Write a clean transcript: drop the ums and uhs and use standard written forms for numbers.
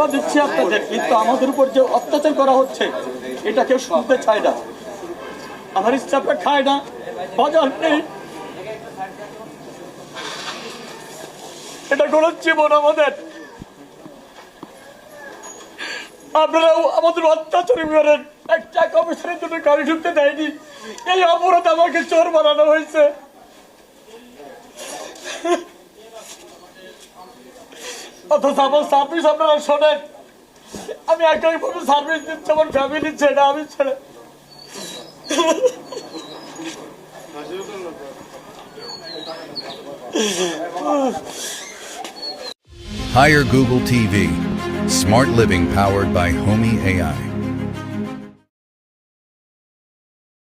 সেবা দিচ্ছি আপনাদের, কিন্তু আমাদের উপর যে অত্যাচার করা হচ্ছে এটা কেউ শুনতে চায় না। আমার স্টাফরা খায় না, বাজার নেই, এটা কোনো জীবন আমাদের। আপনারাও আমাদের অত্যাচার করেন, একটা কমিশনের জন্য গাড়ি ঢুকতে দেয়নি, এই অপরাধ আমাকে চোর বানানো হয়েছে। অথচ আমার সার্ভিস আপনারা শোনেন, আমি একইভাবে সার্ভিস দিচ্ছি আমার ফ্যামিলি ছেড়ে, আমি ছেড়ে। Hire Google TV. Smart living powered by Homey AI.